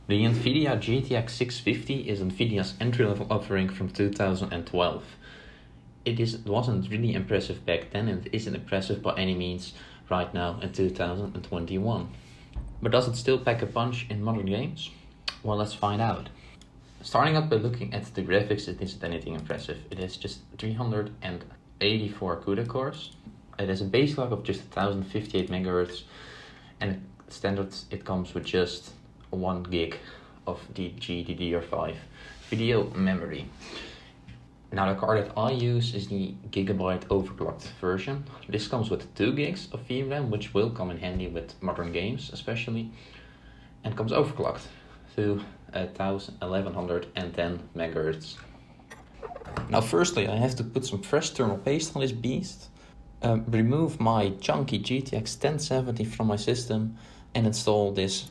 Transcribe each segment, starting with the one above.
The NVIDIA GTX 650 is NVIDIA's entry-level offering from 2012. It wasn't really impressive back then, and it isn't impressive by any means right now in 2021. But does it still pack a punch in modern games? Well, let's find out. Starting out by looking at the graphics, it isn't anything impressive. It has just 384 CUDA cores. It has a base clock of just 1058 MHz, and standard it comes with just 1 gig of the GDDR5 video memory. Now the card that I use is the Gigabyte overclocked version. This comes with 2 gigs of VRAM, which will come in handy with modern games especially, and comes overclocked to 1110 MHz. Now firstly I have to put some fresh thermal paste on this beast, remove my chunky GTX 1070 from my system and install this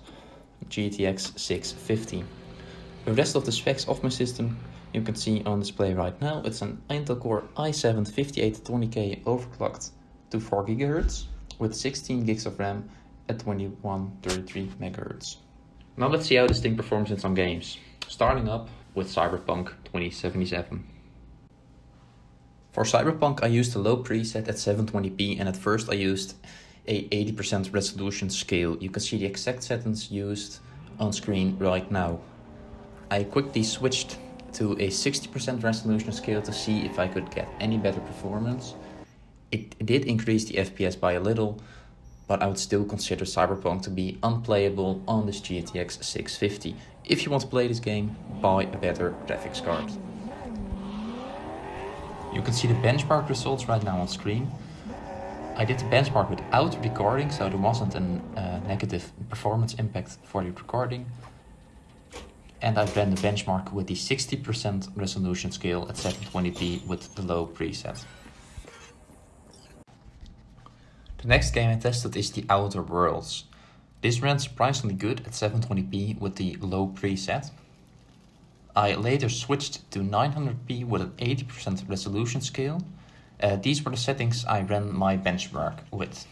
GTX 650. The rest of the specs of my system you can see on display right now. It's an Intel Core i7 5820K overclocked to 4 GHz with 16 gigs of RAM at 2133 MHz. Now let's see how this thing performs in some games, starting up with Cyberpunk 2077. For Cyberpunk I used a low preset at 720p, and at first I used a 80% resolution scale. You can see the exact settings used on screen right now. I quickly switched to a 60% resolution scale to see if I could get any better performance. It did increase the FPS by a little, but I would still consider Cyberpunk to be unplayable on this GTX 650. If you want to play this game, buy a better graphics card. You can see the benchmark results right now on screen. I did the benchmark without recording, so there wasn't a negative performance impact for the recording. And I ran the benchmark with the 60% resolution scale at 720p with the low preset. The next game I tested is The Outer Worlds. This ran surprisingly good at 720p with the low preset. I later switched to 900p with an 80% resolution scale. These were the settings I ran my benchmark with.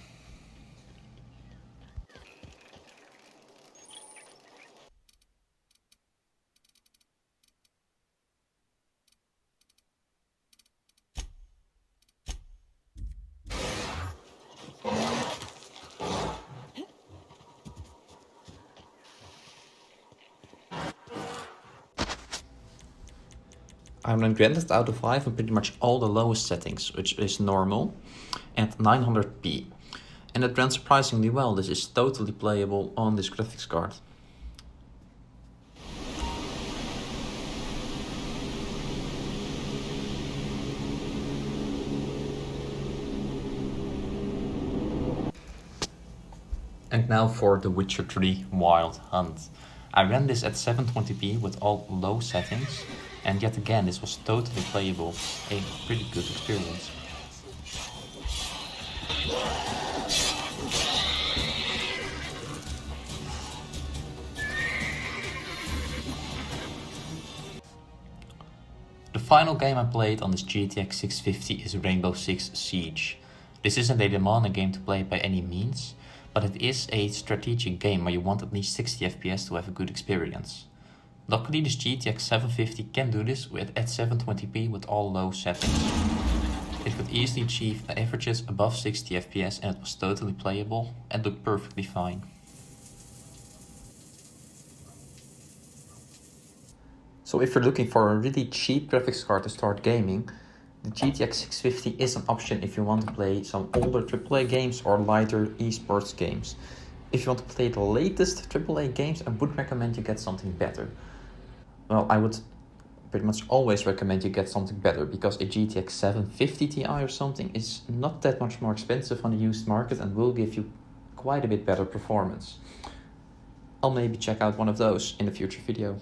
I ran Grand out of 5 on pretty much all the lowest settings, which is normal, and 900p. And it ran surprisingly well. This is totally playable on this graphics card. And now for The Witcher 3 Wild Hunt. I ran this at 720p with all low settings, and yet again this was totally playable, a pretty good experience. The final game I played on this GTX 650 is Rainbow Six Siege. This isn't a demanding game to play by any means, but it is a strategic game where you want at least 60 FPS to have a good experience. Luckily this GTX 750 can do this at 720p with all low settings. It could easily achieve averages above 60 FPS and it was totally playable and looked perfectly fine. So if you're looking for a really cheap graphics card to start gaming, the GTX 650 is an option if you want to play some older AAA games or lighter esports games. If you want to play the latest AAA games, I would recommend you get something better. Well, I would pretty much always recommend you get something better, because a GTX 750 Ti or something is not that much more expensive on the used market and will give you quite a bit better performance. I'll maybe check out one of those in a future video.